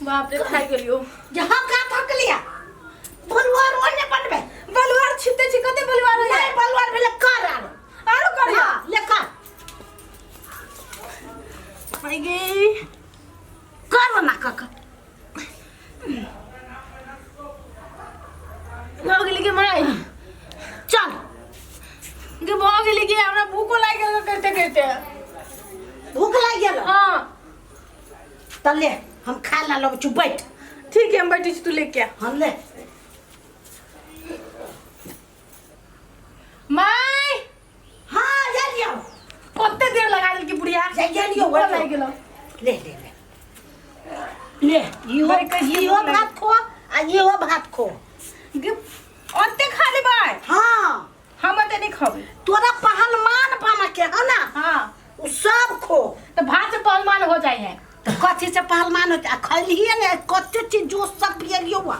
बाप रे खाई गेलियो यहाँ का थक लिया बलुआर ओने बनबे बलुआर छिते छिकते बलुआर हो नहीं बलुआर भेले कर आरो कर हां ले कर भाई गे कर ना काका हो गेली के माई चल के हो गेली के हमरा भूख लाग गेल करते करते भूख लग गेल हां तले हम खा ला लो चुप बैठ ठीक है हम बैठी छी तू लेके आ हम ले माई हां जा लियो कते देर लगा देल की बुढ़िया जा लियो भूख लाग गेल ले ले ले यो भात खो आ यो भात खो ओते खा ले भाई हां हम त नहीं खाबे तोरा पहलवान बना के है ना हां उ सब खो तो भात से पहलवान हो जाई है तो कथी से पहलवान होता खैलिए ने कते चीज जो सब पियलियो हुआ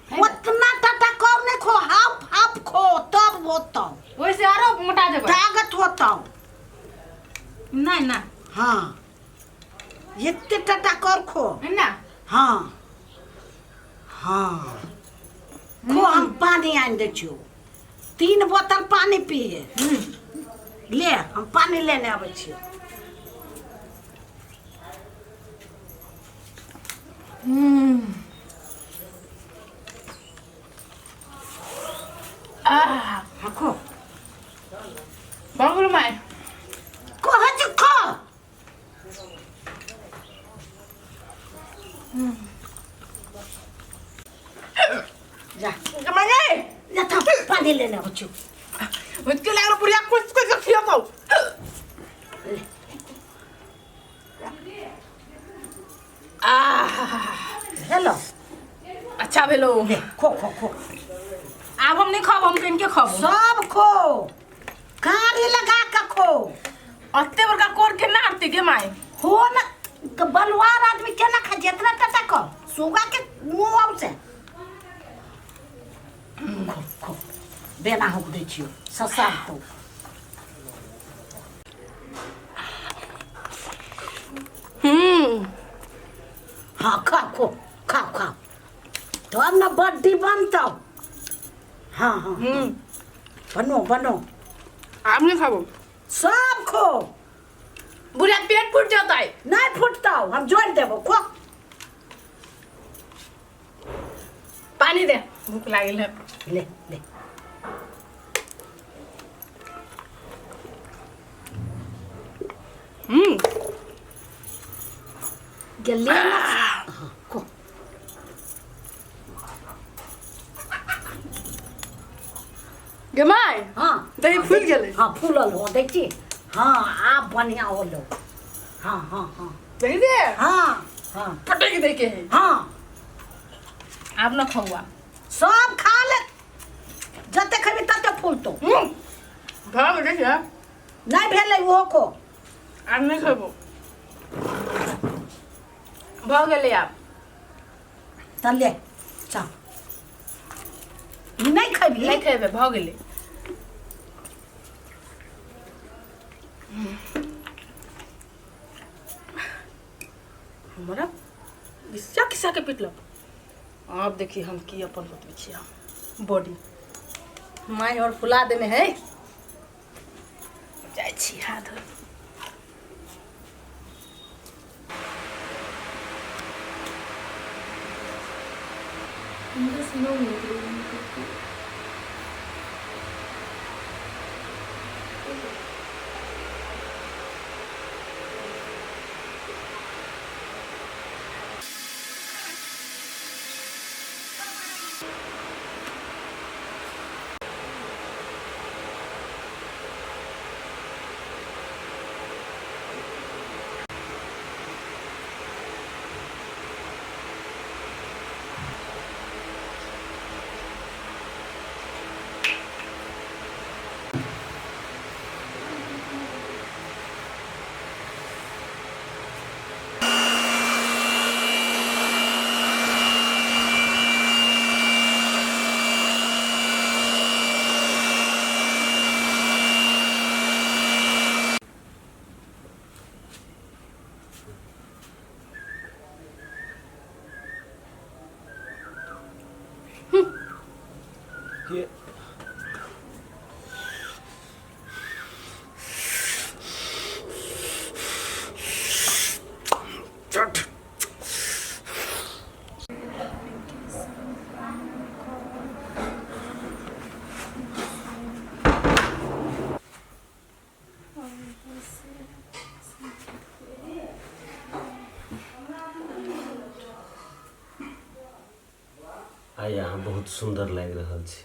उतना टाटा कम नहीं खो हाफ हाफ खो तब होता वैसे आरो मोटा जेबे ताकत होता नहीं ना हाँ इतने टाटा कर खो है ना हाँ हाँ खो हम पानी आन दे छियो 3 बोतल पानी पिए ले हम पानी लेने आवे छियो हाँ खो बाबू माई को हज खो जा माने जा था पानी लेने आवे छियो उसके लागलो बुढ़िया कुछ कुछ खियो पाऊ हेलो अच्छा भेलो ले खो खो खो अब हम नहीं खाब हम किनके खाब सब खो कारी लगा के खो अत्ते बड़का कोर के ना आरती के माई हो ना तो बलवार आदमी केना खा जितना टटा खो सुगा के मुंह से खो खो बेना हो दे छियो ससार तो हाँ खा खो खा खा तो अब ना बड्डी बनता हाँ हाँ बनो बनो आप नहीं खाबो सब खो बुढ़िया पेट फूट जाता है नहीं फूटता हम जोड़ देबो खो पानी दे भूख लागल है ले ले गले ना हाँ, खो गमाई हाँ दही फूल गेले हाँ फूलल हो देखी हाँ आप बढ़िया होलो हाँ हाँ हाँ दही दे हाँ हाँ पटक दे के है हाँ आप ना खाऊआ सब खा ले जते खबी तते फूलतो भाग दे क्या नहीं भेले वो को आप नहीं खाबो भाग गेले आप तले चल नहीं खबी नहीं खेबे भाग गेले हमारा बिस्सा किसा के पिटलो आप देखिए हम की अपन बतबै छियै बॉडी माय और फुला देने है जाय छी हाथ धो ये चट आइ यहाँ बहुत सुंदर लागि रहल छी,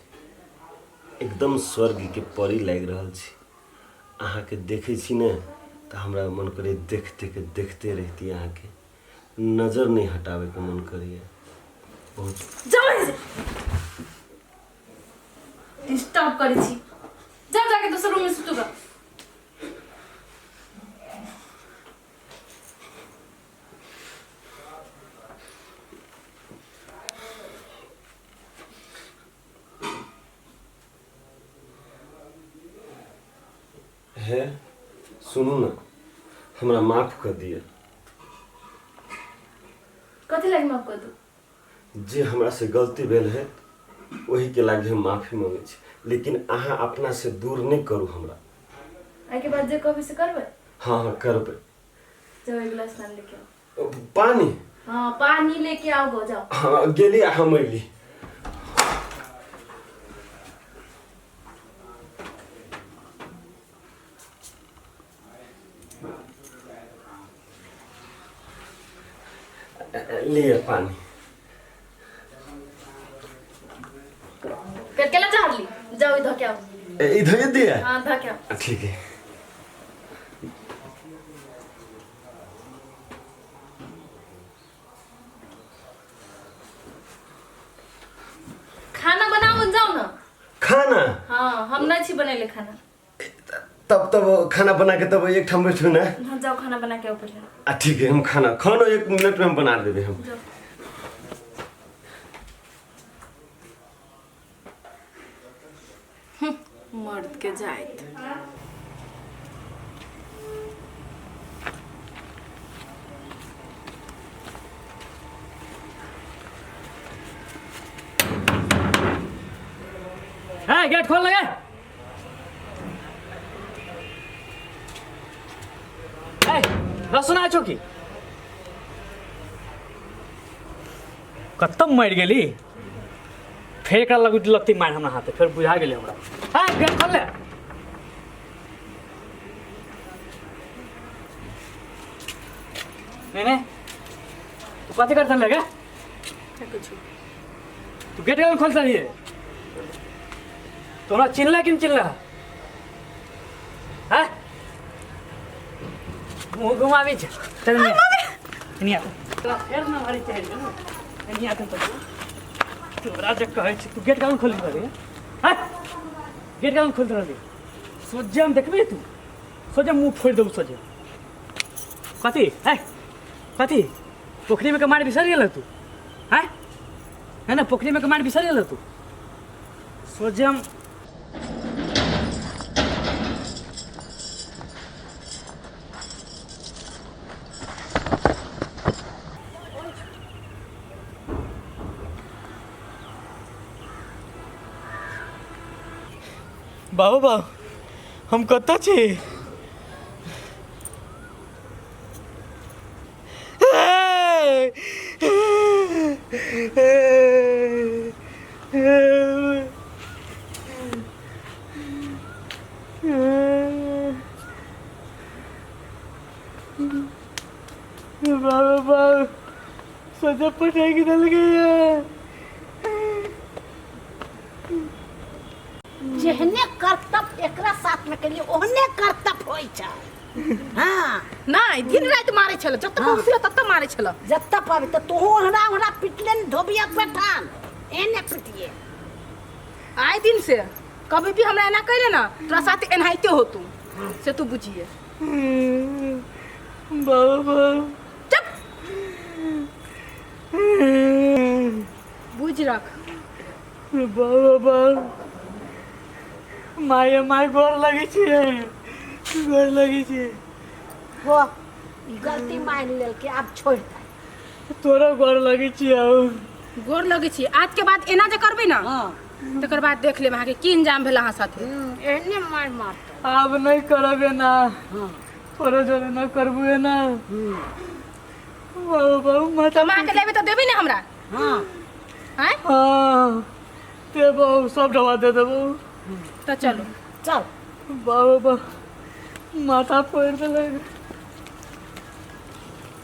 एकदम स्वर्ग के परी लागि रहल छी। अहाँ के देखै छी ने तो हमरा मन करे देखते रहती, अहाँ के नजर नहीं हटावे के मन करिए। बहुत डिस्टर्ब करै छी, जा जाके दोसर रूम में सुतू ग। है सुनू ना, हमरा माफ कर दिया। कथी लागि माफ कर दू? जे हमरा से गलती भेल है वही के लागे हम माफी मांगे छी, लेकिन अहाँ अपना से दूर नहीं करू हमरा। आई के बाद जे कहबे से करबे? हाँ हाँ करबे। जाओ एक गिलास पानी लेके आओ। पानी? हाँ पानी लेके आओ गो, जाओ। हाँ गेली हम अइली। लिए पानी। केला चार ली, जाओ इधर के आओ। इधर ही दिया? हाँ इधर के आओ। ठीक है। खाना बनाओ, जाओ ना। खाना? हाँ हम नहीं छी बनेले खाना। तब खाना बना के तब एक ठाम बैठू ना। हाँ जाओ खाना बना के आओ पहले। ठीक है, हम खाना 1 मिनट में हम बना देवे हम। जाओ। मर्द के जाइत। है गेट खोल लगे। रसुन आछो की कतम मर गेली, फिर एकरा लगती मार हमरा हाथे, फिर बुझा गेली हमरा। है गेट खोल ले। नहीं तू कथी करता लगे? तू गेट कैसे खोलता रही है? तोरा चिल्ला कि नहीं चिल्ला? है मुँह घुमावी छ। चल नहीं आता तोरा फेर ना मारी चाहिए ना, नहीं आता तो तोरा जे कहै छी तू गेट काहे खोलि रे? है गेट काहे खोलि रे? सोजे हम देखबे, तू सोजे मुँह फोड़ देबू सोजे। कथी है कथी पोखरी में कमार बिसर गेल तू? है ना पोखरी में कमार बिसर गेल तू? सोजे हम बाबा हम कत्ता छी? बाबा सजा पटाई की डल गई है। जेहने कर्तव्य एकरा साथ में करिए ओहने कर्तव्य होई छै। हाँ नहीं दिन रात मारे छल, जब तक पहुंचल तब तक मारे छल। जब तक पाबे तो तू हमरा पिटले न धोबिया बैठान एने पिटिए। आए दिन से कभी भी हमरा एना करे ना तोरा साथ एनाइते हो तू से तू बुझिए। बाबा चुप बुझ रख। बाबा माय गोर लगी छे, गोर लगी छे। वो गलती मान लेल के अब छोड़ दे। तोरा गोर लगी छे। गोर लगे छी, आज के बाद एना जे करबे ना हाँ तकर बाद देख लेब अहाँके की इंजाम भेल अहाँ साथे। एहने मार मारता। अब नहीं करबे ना, हाँ तोरे जोरे ना करबुए ना। बाबू माता तो माँ के लेबे तो देबी ना हमरा। हाँ हैं हाँ देबो, सब दवा दे देबो। तो चलो। चल। बाबा माथा फोड़ देलक।